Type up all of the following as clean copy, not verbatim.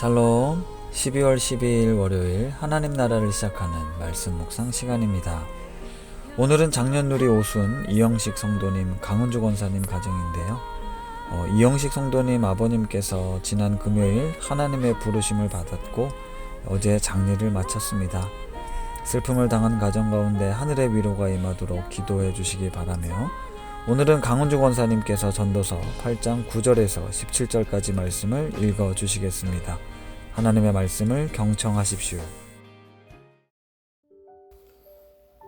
샬롬. 12월 12일 월요일 하나님 나라를 시작하는 말씀 묵상 시간입니다. 오늘은 장년누리 오순 이영식 성도님, 강은주 권사님 가정인데요. 이영식 성도님 아버님께서 지난 금요일 하나님의 부르심을 받았고 어제 장례를 마쳤습니다. 슬픔을 당한 가정 가운데 하늘의 위로가 임하도록 기도해 주시기 바라며, 오늘은 강은주 권사님께서 전도서 8장 9절에서 17절까지 말씀을 읽어 주시겠습니다. 하나님의 말씀을 경청하십시오.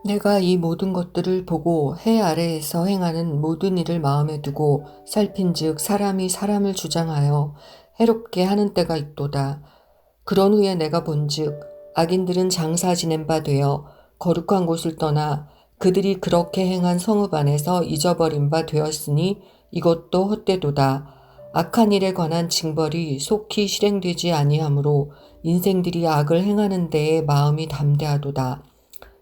내가 이 모든 것들을 보고 해 아래에서 행하는 모든 일을 마음에 두고 살핀즉 사람이 사람을 주장하여 해롭게 하는 때가 있도다. 그런 후에 내가 본즉 악인들은 장사 지낸 바 되어 거룩한 곳을 떠나 그들이 그렇게 행한 성읍 안에서 잊어버린 바 되었으니 이것도 헛되도다. 악한 일에 관한 징벌이 속히 실행되지 아니하므로 인생들이 악을 행하는 데에 마음이 담대하도다.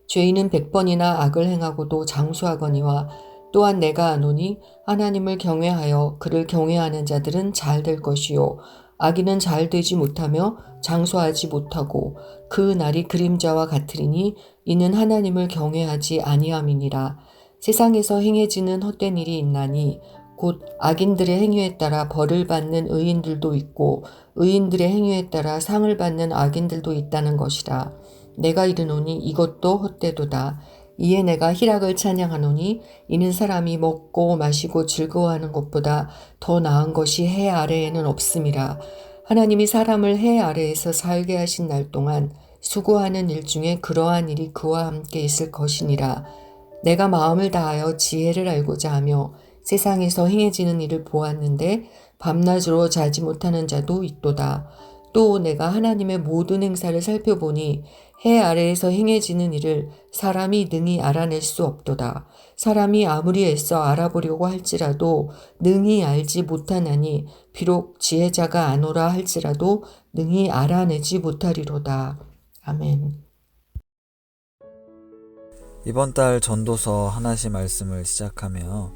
죄인은 100번이나 악을 행하고도 장수하거니와 또한 내가 아노니 하나님을 경외하여 그를 경외하는 자들은 잘 될 것이요 악인은 잘 되지 못하며 장수하지 못하고 그 날이 그림자와 같으리니 이는 하나님을 경외하지 아니함이니라. 세상에서 행해지는 헛된 일이 있나니 곧 악인들의 행위에 따라 벌을 받는 의인들도 있고 의인들의 행위에 따라 상을 받는 악인들도 있다는 것이라. 내가 이르노니 이것도 헛되도다. 이에 내가 희락을 찬양하노니 이는 사람이 먹고 마시고 즐거워하는 것보다 더 나은 것이 해 아래에는 없음이라. 하나님이 사람을 해 아래에서 살게 하신 날 동안 수고하는 일 중에 그러한 일이 그와 함께 있을 것이니라. 내가 마음을 다하여 지혜를 알고자 하며 세상에서 행해지는 일을 보았는데 밤낮으로 자지 못하는 자도 있도다. 또 내가 하나님의 모든 행사를 살펴보니 해 아래에서 행해지는 일을 사람이 능히 알아낼 수 없도다. 사람이 아무리 애써 알아보려고 할지라도 능히 알지 못하나니 비록 지혜자가 아노라 할지라도 능히 알아내지 못하리로다. 아멘. 이번 달 전도서 하나씩 말씀을 시작하며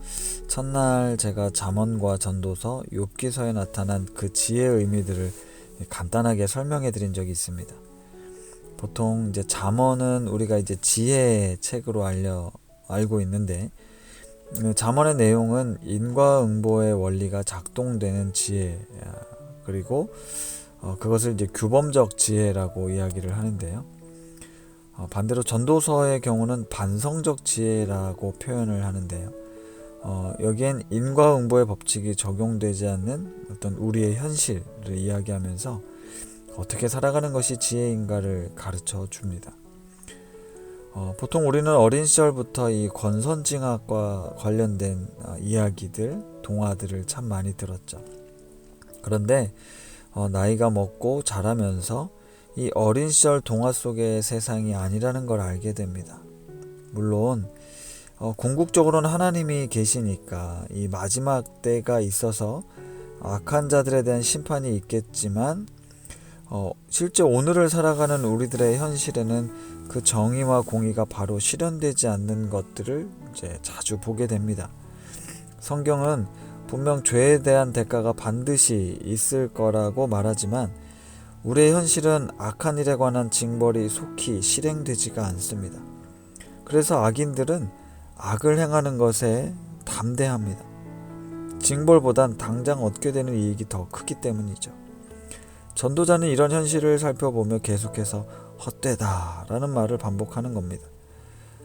첫날 제가 잠언과 전도서, 욥기서에 나타난 그 지혜의 의미들을 간단하게 설명해 드린 적이 있습니다. 보통 이제 잠언은 우리가 이제 지혜의 책으로 알고 있는데, 잠언의 내용은 인과응보의 원리가 작동되는 지혜, 그리고 그것을 이제 규범적 지혜라고 이야기를 하는데요. 반대로 전도서의 경우는 반성적 지혜라고 표현을 하는데요. 여기엔 인과응보의 법칙이 적용되지 않는 어떤 우리의 현실을 이야기하면서 어떻게 살아가는 것이 지혜인가를 가르쳐 줍니다. 보통 우리는 어린 시절부터 이 권선징악과 관련된 이야기들, 동화들을 참 많이 들었죠. 그런데 나이가 먹고 자라면서 이 어린 시절 동화 속의 세상이 아니라는 걸 알게 됩니다. 물론 궁극적으로는 하나님이 계시니까 이 마지막 때가 있어서 악한 자들에 대한 심판이 있겠지만, 실제 오늘을 살아가는 우리들의 현실에는 그 정의와 공의가 바로 실현되지 않는 것들을 이제 자주 보게 됩니다. 성경은 분명 죄에 대한 대가가 반드시 있을 거라고 말하지만 우리의 현실은 악한 일에 관한 징벌이 속히 실행되지가 않습니다. 그래서 악인들은 악을 행하는 것에 담대합니다. 징벌보단 당장 얻게 되는 이익이 더 크기 때문이죠. 전도자는 이런 현실을 살펴보며 계속해서 헛되다라는 말을 반복하는 겁니다.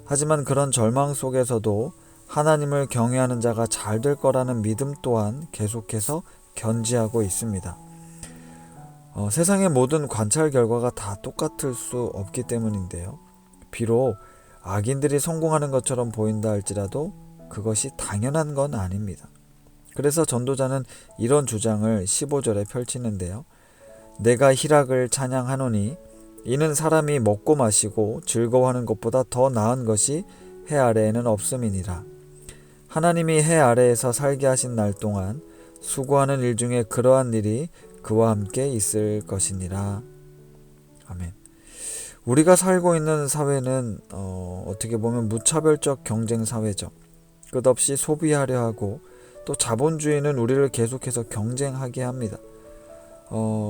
하지만 그런 절망 속에서도 하나님을 경외하는 자가 잘 될 거라는 믿음 또한 계속해서 견지하고 있습니다. 세상의 모든 관찰 결과가 다 똑같을 수 없기 때문인데요. 비록 악인들이 성공하는 것처럼 보인다 할지라도 그것이 당연한 건 아닙니다. 그래서 전도자는 이런 주장을 15절에 펼치는데요. 내가 희락을 찬양하노니 이는 사람이 먹고 마시고 즐거워하는 것보다 더 나은 것이 해 아래에는 없음이니라. 하나님이 해 아래에서 살게 하신 날 동안 수고하는 일 중에 그러한 일이 그와 함께 있을 것이니라. 아멘. 우리가 살고 있는 사회는 어떻게 보면 무차별적 경쟁 사회죠. 끝없이 소비하려 하고 또 자본주의는 우리를 계속해서 경쟁하게 합니다.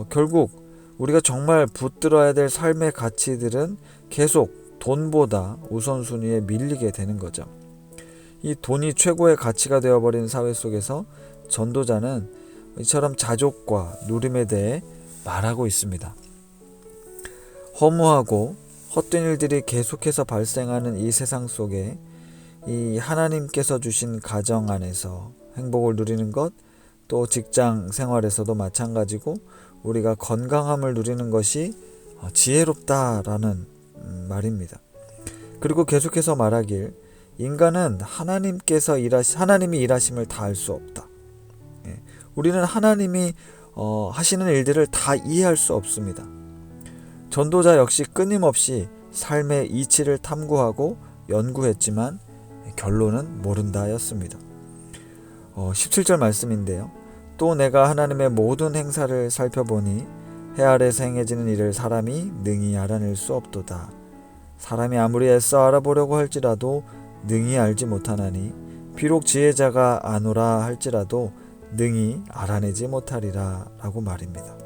결국 우리가 정말 붙들어야 될 삶의 가치들은 계속 돈보다 우선순위에 밀리게 되는 거죠. 이 돈이 최고의 가치가 되어버린 사회 속에서 전도자는 이처럼 자족과 누림에 대해 말하고 있습니다. 허무하고 헛된 일들이 계속해서 발생하는 이 세상 속에 이 하나님께서 주신 가정 안에서 행복을 누리는 것, 또 직장 생활에서도 마찬가지고 우리가 건강함을 누리는 것이 지혜롭다라는 말입니다. 그리고 계속해서 말하길 인간은 하나님이 일하심을 다 알 수 없다. 우리는 하나님이 하시는 일들을 다 이해할 수 없습니다. 전도자 역시 끊임없이 삶의 이치를 탐구하고 연구했지만 결론은 모른다였습니다. 17절 말씀인데요. 또 내가 하나님의 모든 행사를 살펴보니 해 아래에서 행해지는 일을 사람이 능히 알아낼 수 없도다. 사람이 아무리 애써 알아보려고 할지라도 능히 알지 못하나니 비록 지혜자가 아노라 할지라도 능히 알아내지 못하리라 라고 말입니다.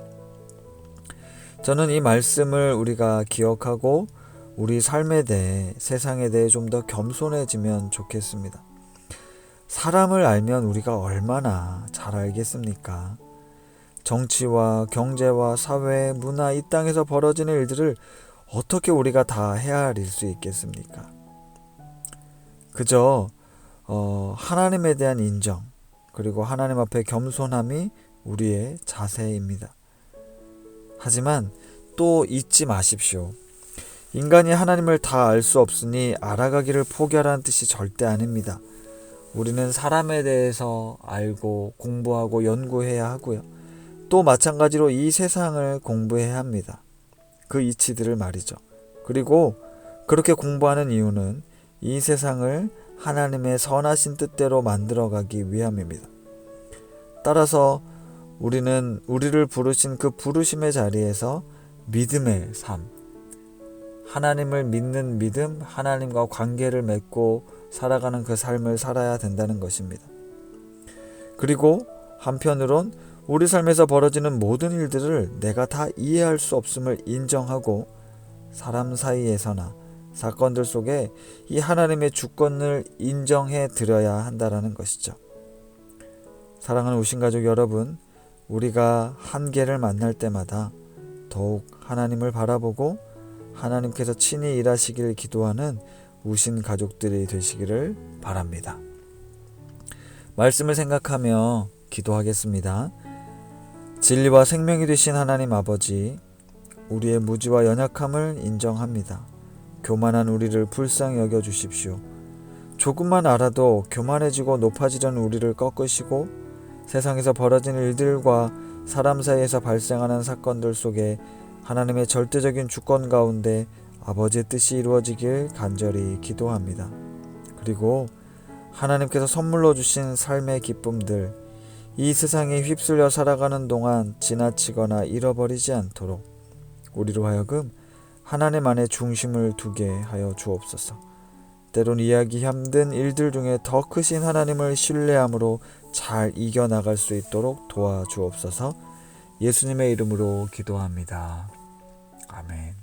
저는 이 말씀을 우리가 기억하고 우리 삶에 대해 세상에 대해 좀 더 겸손해지면 좋겠습니다. 사람을 알면 우리가 얼마나 잘 알겠습니까? 정치와 경제와 사회, 문화, 이 땅에서 벌어지는 일들을 어떻게 우리가 다 헤아릴 수 있겠습니까? 그저 하나님에 대한 인정, 그리고 하나님 앞에 겸손함이 우리의 자세입니다. 하지만 또 잊지 마십시오. 인간이 하나님을 다 알 수 없으니 알아가기를 포기하라는 뜻이 절대 아닙니다. 우리는 사람에 대해서 알고 공부하고 연구해야 하고요. 또 마찬가지로 이 세상을 공부해야 합니다. 그 이치들을 말이죠. 그리고 그렇게 공부하는 이유는 이 세상을 하나님의 선하신 뜻대로 만들어가기 위함입니다. 따라서 우리는 우리를 부르신 그 부르심의 자리에서 믿음의 삶, 하나님을 믿는 믿음, 하나님과 관계를 맺고 살아가는 그 삶을 살아야 된다는 것입니다. 그리고 한편으론 우리 삶에서 벌어지는 모든 일들을 내가 다 이해할 수 없음을 인정하고 사람 사이에서나 사건들 속에 이 하나님의 주권을 인정해 드려야 한다는 것이죠. 사랑하는 우신가족 여러분, 우리가 한계를 만날 때마다 더욱 하나님을 바라보고 하나님께서 친히 일하시길 기도하는 우신 가족들이 되시기를 바랍니다. 말씀을 생각하며 기도하겠습니다. 진리와 생명이 되신 하나님 아버지, 우리의 무지와 연약함을 인정합니다. 교만한 우리를 불쌍히 여겨주십시오. 조금만 알아도 교만해지고 높아지려는 우리를 꺾으시고 세상에서 벌어지는 일들과 사람 사이에서 발생하는 사건들 속에 하나님의 절대적인 주권 가운데 아버지의 뜻이 이루어지길 간절히 기도합니다. 그리고 하나님께서 선물로 주신 삶의 기쁨들, 이 세상에 휩쓸려 살아가는 동안 지나치거나 잃어버리지 않도록 우리로 하여금 하나님 안에 중심을 두게 하여 주옵소서. 때론 이해하기 힘든 일들 중에 더 크신 하나님을 신뢰함으로 잘 이겨나갈 수 있도록 도와주옵소서. 예수님의 이름으로 기도합니다. 아멘.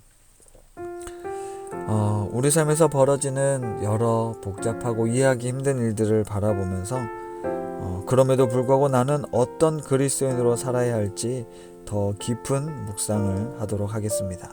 우리 삶에서 벌어지는 여러 복잡하고 이해하기 힘든 일들을 바라보면서 그럼에도 불구하고 나는 어떤 그리스도인으로 살아야 할지 더 깊은 묵상을 하도록 하겠습니다.